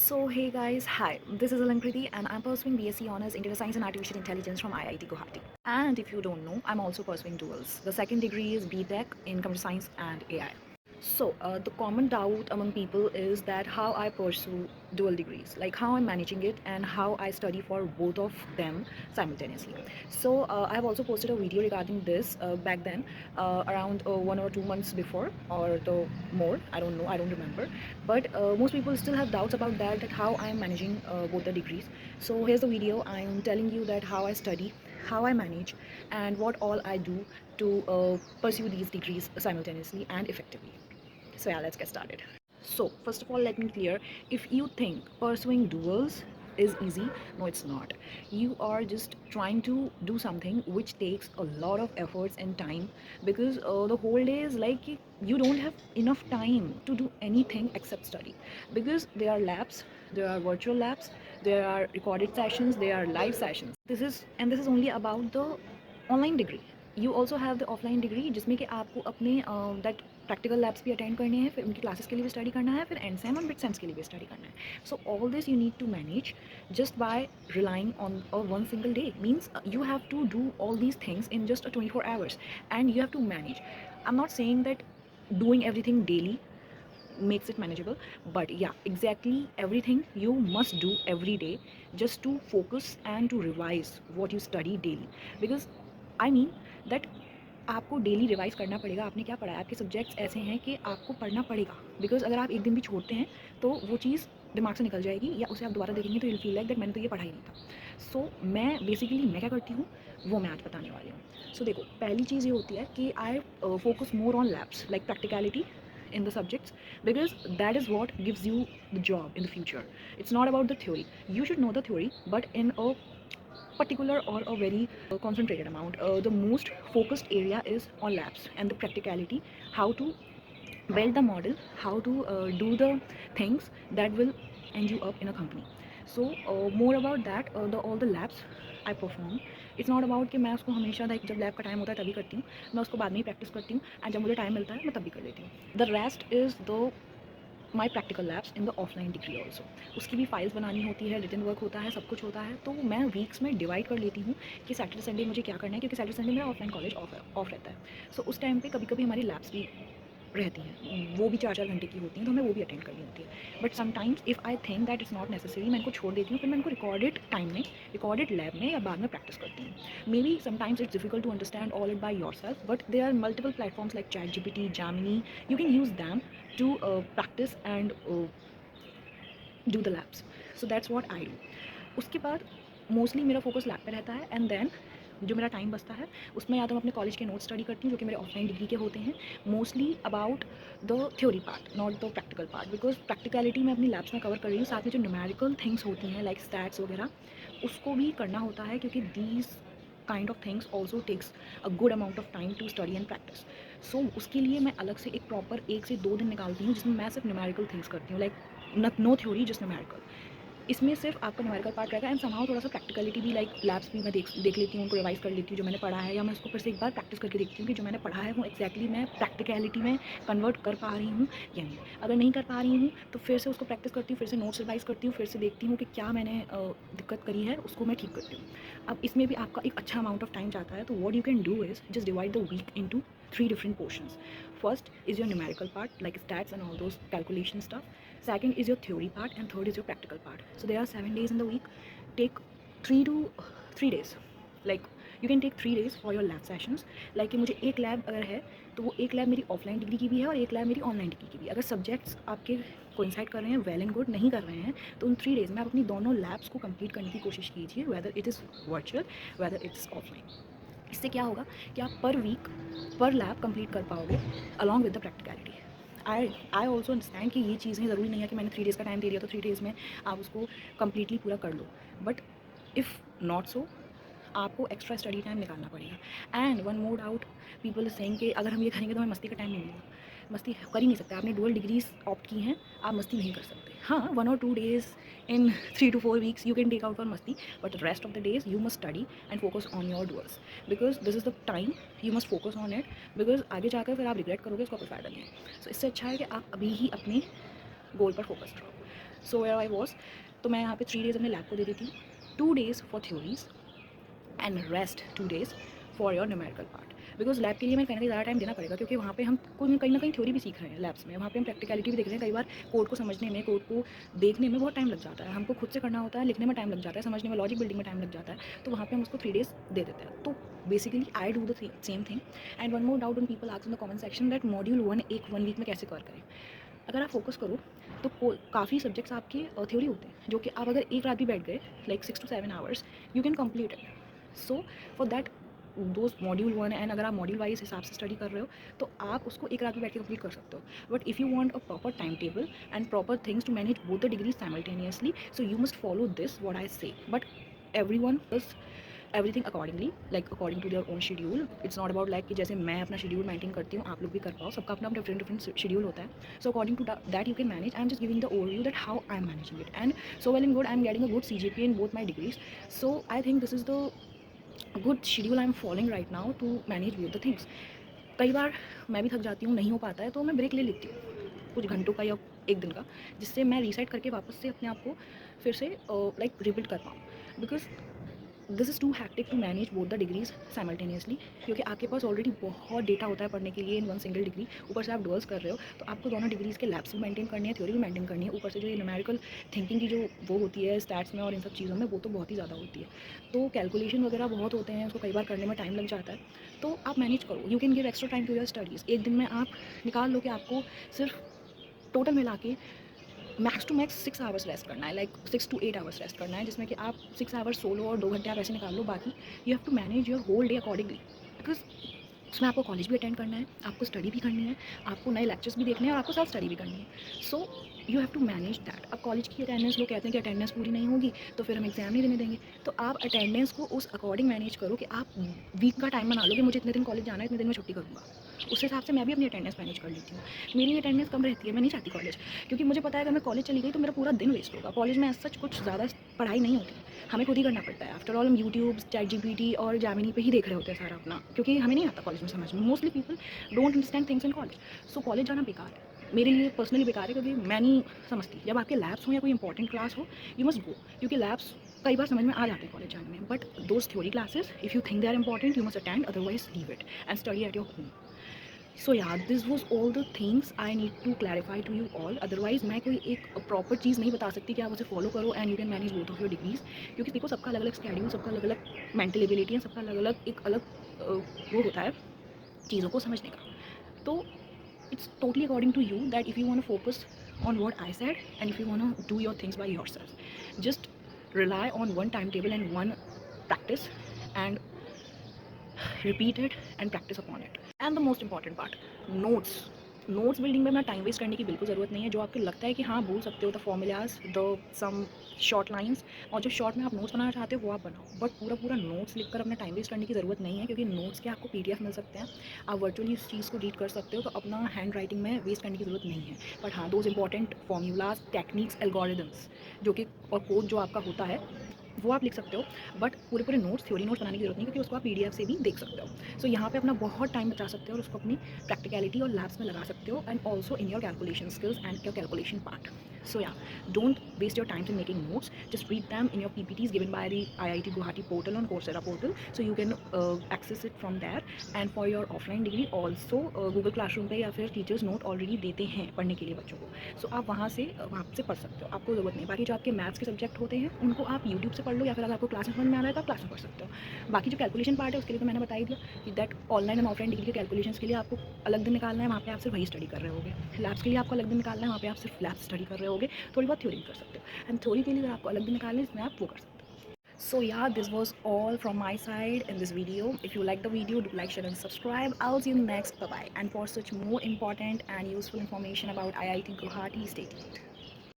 So hey guys, hi. This is Alankriti and I'm pursuing BSc Honors in Data Science and Artificial Intelligence from IIT Guwahati. And if you don't know, I'm also pursuing duals. The second degree is BTech in Computer Science and AI. So the common doubt among people is that how I pursue dual degrees, like how I'm managing it and how I study for both of them simultaneously. So I have also posted a video regarding this back then, around 1 or 2 months before, or the more. I don't know. I don't remember. But most people still have doubts about that how I'm managing both the degrees. So here's the video. I'm telling you that how I study, how I manage, and what all I do to pursue these degrees simultaneously and effectively. So yeah, let's get started. So first of all, let me clear, if you think pursuing duals is easy, no it's not. You are just trying to do something which takes a lot of efforts and time, because the whole day is like you don't have enough time to do anything except study, because there are labs, there are virtual labs, there are recorded sessions, there are live sessions. This is only about the online degree. You also have the offline degree, जिसमें कि आपको अपने that practical labs भी attend करने हैं, फिर उनकी classes के लिए भी स्टडी करना है, फिर एंड सेम और मिड सेम्स के लिए भी स्टडी करना है. So all this you need to manage just by relying on a one single day. Means you have to do all these things in just a 24 hours and you have to manage. I'm not saying that doing everything daily makes it manageable, but yeah, exactly everything you must do every day just to focus and to revise what you study daily. Because I mean that आपको daily revise करना पड़ेगा आपने क्या पढ़ा है. आपके subjects ऐसे हैं कि आपको पढ़ना पड़ेगा, बिकॉज अगर आप एक दिन भी छोड़ते हैं तो वो चीज़ दिमाग से निकल जाएगी, या उसे आप दोबारा देखेंगे तो यू फील लाइक दैट मैंने तो ये पढ़ा ही नहीं था. सो मैं बेसिकली मैं क्या करती हूँ वो मैं आज बताने वाली हूँ. सो देखो, पहली चीज़ ये होती है कि I focus more on labs like practicality in the subjects, because that is what gives you the job in the future. It's not about the theory. You should know the theory, but in a particular or a very concentrated amount. The most focused area is on labs and the practicality, how to build the model, how to do the things that will end you up in a company. So more about that, all the labs I perform. It's not about कि मैं उसको हमेशा like जब lab का time होता है तभी करती हूँ. मैं उसको बाद में ही प्रैक्टिस करती हूँ, एंड जब मुझे टाइम मिलता है मैं तब भी कर लेती हूँ. The rest is the my practical labs in the offline degree also. उसकी भी फाइल्स बनानी होती है, रिटन वर्क होता है, सब कुछ होता है. तो मैं वीक्स में डिवाइड कर लेती हूँ कि सैटरडे संडे मुझे क्या करना है, क्योंकि सैटरडे संडे मेरा ऑफलाइन कॉलेज ऑफ रहता है. सो उस टाइम पे कभी कभी हमारी लैब्स भी रहती हैं, वो भी 4-4 घंटे की होती हैं, तो हमें वो भी अटेंड करनी होती है. But sometimes if I think that is not necessary, मैं इनको छोड़ देती हूँ, फिर मैं इनको रिकॉर्डेड टाइम में, रिकॉर्डेड लैब में या बाद में प्रैक्टिस करती हूँ. Maybe sometimes it's difficult to understand all it by yourself, but there are multiple platforms like ChatGPT, Gemini. You can use them to practice and do the labs. So that's what I do. उसके बाद mostly मेरा focus lab पे रहता है, and then जो मेरा time बचता है उसमें या तो मैं अपने कॉलेज के नोट्स स्टडी करती हूँ जो कि मेरे ऑफलाइन डिग्री के होते हैं, mostly about the theory part, not the practical part, because practicality मैं अपनी लैब्स में कवर कर रही हूँ. साथ में जो न्यूमेरिकल थिंग्स होती हैं लाइक स्टैट्स वगैरह, उसको भी करना होता है, क्योंकि these kind of things also takes a good amount of time to study and practice. So उसके लिए मैं अलग से एक प्रॉपर 1 से 2 दिन निकालती हूँ जिसमें मैं सिर्फ न्यूमेरिकल थिंग्स करती हूँ, like no theory, just numerical. इसमें सिर्फ आपका न्यूमेरिकल पार्ट रहेगा, एंड समाउ थोड़ा सा प्रैक्टिकलिटी भी, लाइक लैब्स भी मैं देख लेती हूँ, उनको रिवाइज कर लेती हूँ जो मैंने पढ़ा है, या मैं उसको फिर से एक बार प्रैक्टिस करके देखती हूँ कि जो मैंने पढ़ा है वो एक्जैक्टली मैं प्रैक्टिकलिटी में कन्वर्ट कर पा रही हूँ या नहीं. अगर नहीं कर पा रही हूँ तो फिर से उसको प्रैक्टिस करती हूँ, फिर से नोट्स रिवाइज करती हूँ, फिर से देखती हूँ कि क्या मैंने दिक्कत करी है, उसको मैं ठीक करती हूँ. अब इसमें भी आपका एक अच्छा अमाउंट ऑफ टाइम जाता है, तो what you can do is just divide the week into 3 different portions. First is your numerical part like stats and all those calculation stuff. Second is your theory part, and third is your practical part. So there are 7 days in the week. Take 3 days. Like you can take 3 days for your lab sessions. Like कि मुझे एक lab अगर है तो वो एक lab मेरी offline degree की भी है और एक लैब मेरी ऑनलाइन डिग्री की भी. अगर सब्जेक्ट्स आपके कोइंसाइड कर रहे हैं, वेल एंड गुड. नहीं कर रहे हैं तो उन 3 डेज़ में आप अपनी दोनों लैब्स को कंप्लीट करने की कोशिश कीजिए, whether it is virtual, whether it's offline. इससे क्या होगा कि आप पर वीक पर लैब कंप्लीट कर पाओगे along with the practicality. I also understand कि ये चीज़ें ज़रूरी नहीं है कि मैंने 3 डेज़ का टाइम दे दिया तो 3 डेज़ में आप उसको कम्प्लीटली पूरा कर लो. बट इफ़ नॉट सो, आपको एक्स्ट्रा स्टडी टाइम निकालना पड़ेगा. And one more doubt, people is saying कि अगर हम ये करेंगे तो हमें मस्ती का टाइम नहीं मिलेगा. मस्ती कर ही नहीं सकते. आपने डुअल डिग्रीज ऑप्ट की हैं, आप मस्ती नहीं कर सकते. हाँ, 1 or 2 days in 3 to 4 weeks you can take out for मस्ती, but the rest of the days you must study and focus on your duals, because this is the time you must focus on it, because आगे जाकर फिर आप regret करोगे, इसका कोई फ़ायदा नहीं है. सो इससे अच्छा है कि आप अभी ही अपने गोल पर फोकस रहो. सो वेयर आई वॉज, तो मैं यहाँ पे 3 डेज़ अपने लैब को दे देती हूँ, 2 days for theories and rest 2 days for your numerical part. Because lab के लिए मैं कहीं ना कहीं ज़्यादा टाइम देना पड़ेगा, क्योंकि वहाँ पे हम कहीं ना कहीं थ्योरी भी सीख रहे हैं लैब्स में, वहाँ पे हम प्रैक्टिकलिटी भी देख रहे हैं। कई बार कोड को समझने में, कोड को देखने में बहुत टाइम लग जाता है, हमको खुद से करना होता है, लिखने में टाइम लग जाता है, समझने में, लॉजिक बिल्डिंग में टाइम लग जाता है, तो वहाँ पे हम उसको 3 डेज़ दे देते हैं। तो basically I do the same thing. And one more doubt, on people ask in the comment section that module 1 week में कैसे कवर करें। अगर आप फोकस करो तो काफ़ी सब्जेक्ट्स आपके थ्योरी होते हैं, जो कि आप अगर एक रात भी बैठ गए, like 6 to 7 hours, you can complete it. So for that those module 1, and अगर आप मॉड्यूल वाइज हिसाब से स्टडी कर रहे हो तो आप उसको एक रात में बैठ के कंप्लीट कर सकते हो। But if you want a proper time table and proper things to manage both the degrees simultaneously, so you must follow this what I say. But everyone does everything accordingly, like according to their own schedule. It's not about like कि जैसे मैं अपना schedule maintain करती हूँ आप लोग भी कर पाओ, सबका अपना अपना डिफरेंट शेड्यूल होता है। So according to that you can manage. I am just giving the overview that how I am managing it, and so well and good, I am getting a good CGPA in both my degrees. So I think this is the good schedule I am following right now to manage both the things. कई बार मैं भी थक जाती हूँ, नहीं हो पाता है, तो मैं ब्रेक ले लेती हूँ कुछ घंटों का या एक दिन का, जिससे मैं रीसेट करके वापस से अपने आप को फिर से लाइक रिबिल्ड कर पाऊँ। Because this is too hectic to manage both the degrees simultaneously, क्योंकि आपके पास ऑलरेडी बहुत डेटा होता है पढ़ने के लिए इन वन सिंगल डिग्री, ऊपर से आप डुअल्स कर रहे हो, तो आपको दोनों डिग्रीज़ के लैब्स भी मेंटेन करनी है, थ्योरी भी मेंटेन करनी है, ऊपर से जो ये न्यूमेरिकल थिंकिंग की जो वो होती है स्टैट्स में और इन सब चीज़ों में, वो तो बहुत ही ज़्यादा होती है। तो कैलकुलेशन वगैरह बहुत होते हैं, उसको कई बार करने में टाइम लग जाता है, तो आप मैनेज करो। You can give extra time to your studies. एक दिन में आप निकाल लो कि आपको सिर्फ टोटल मिला के max to max 6 hours rest करना है, लाइक 6 to 8 आवर्स रेस्ट करना है, जिसमें कि आप 6 आवर्स सो लो और 2 घंटे आप ऐसे निकाल लो। बाकी you have to manage your whole day accordingly, because उसमें आपको कॉलेज भी अटेंड करना है, आपको स्टडी भी करनी है, आपको नए लेक्चर्स भी देखने हैं और आपको सेल्फ स्टडी भी करनी है। So you have to manage that. अब कॉलेज की अटेंडेंस, लोग कहते हैं कि अटेंडेंस पूरी नहीं होगी तो फिर हम एग्जाम नहीं देने देंगे, तो आप अटेंडेंस को उस अकॉर्डिंग मैनेज करो कि आप वीक का टाइम बना लो कि मुझे इतने दिन कॉलेज जाना है, इतने दिन में छुट्टी करूँगा। उस हिसाब से मैं भी अपनी अटेंडेंस मैनेज कर लेती हूँ। मेरी अटेंडेंस कम रहती है, मैं नहीं चाहती कॉलेज, क्योंकि मुझे पता है अगर मैं कॉलेज चली गई तो मेरा पूरा दिन वेस्ट होगा। कॉलेज में सच कुछ ज़्यादा पढ़ाई नहीं होती, हमें खुद ही करना पड़ता है। आफ्टर ऑल हम यूट्यूब, ChatGPT और जामिनी पे ही देख रहे होते हैं सारा अपना, क्योंकि हमें नहीं आता कॉलेज में समझ में। Mostly people don't understand things in college. So college जाना बेकार है, मेरे लिए पर्सनली बेकार है, क्योंकि मैं नहीं समझती। जब आपके लैब्स हो या कोई इंपॉर्टेंट क्लास हो, यू मस्ट गो, क्योंकि लैब्स कई बार समझ में आ जाते हैं कॉलेज जाने में। But those theory classes, if you think they are important, you must attend, otherwise leave it and study at your home. So या this was all the things I need to clarify to you all. Otherwise मैं कोई एक proper चीज़ नहीं बता सकती कि आप उसे फॉलो करो and you can manage both of your degrees, क्योंकि देखो सबका अलग अलग स्केड्यूल, सबका अलग अलग मेंटल एबिलिटी है, सबका अलग अलग एक अलग वो होता है चीज़ों को समझने का। तो it's totally according to you that if you want to focus on what I said and if you want to do your things by yourself, just rely on one timetable and one practice and repeat it and practice upon it. And the most important part, notes building में अपना time waste करने की बिल्कुल ज़रूरत नहीं है। जो आपको लगता है कि हाँ बोल सकते हो, the formulas, the some short lines, और जो शॉर्ट में आप नोट्स बनाना चाहते हो वो आप बनाओ, बट पूरा पूरा नोट्स लिखकर अपना टाइम वेस्ट करने की ज़रूरत नहीं है, क्योंकि नोट्स के आपको PDF मिल सकते हैं, आप वर्चुअली उस चीज़ को रीड कर सकते हो, तो अपना हैंड राइटिंग में वेस्ट करने की ज़रूरत नहीं है। बट हाँ, those important formulas, techniques, algorithms जो कि और कोड जो आपका होता है वो आप लिख सकते हो, बट पूरे पूरे नोट्स, थ्योरी नोट्स बनाने की जरूरत नहीं, क्योंकि उसको आप PDF से भी देख सकते हो। सो यहाँ पे अपना बहुत टाइम बचा सकते हो और उसको अपनी प्रैक्टिकलिटी और लैब्स में लगा सकते हो, and also in your calculation skills and your calculation part. So yeah, don't waste your time in making notes. Just read them in your PPTs given by the IIT Guwahati portal on Coursera portal, so you can access it from there. And for your offline degree also Google Classroom पे या फिर teachers note already देते हैं पढ़ने के लिए बच्चों को, सो आप वहाँ से पढ़ सकते हो, आपको ज़रूरत नहीं। बाकी जो आपके मैथ्स के सब्जेक्ट होते हैं उनको आप यूट्यूब से पढ़ लो, या फिर अगर आपको क्लास में समझ में आ रहा है तो आप क्लास में पढ़ सकते हो। बाकी जो कैलकुलेशन पार्ट है उसके लिए तो मैंने बता ही दिया कि that online and offline degree के कैलकुलेशन के लिए आपको अलग दिन निकालना है, वहाँ पे आप सिर्फ वही स्टडी कर रहे होगे। लैब्स के लिए आपको अलग दिन निकालना है, वहाँ पे आप सिर्फ लैब स्टडी कर रहे होगे, थोड़ी बहुत थ्योरी कर सकते हो। एंड थ्योरी के लिए अगर आपको अलग दिन निकालना है, इसमें आप वो कर सकते हो। So yeah, this was all from my side in this video. If you like the video, do like, share and subscribe. I'll see you next. Bye bye. And for such more important and useful information about IIT Guwahati, stay tuned.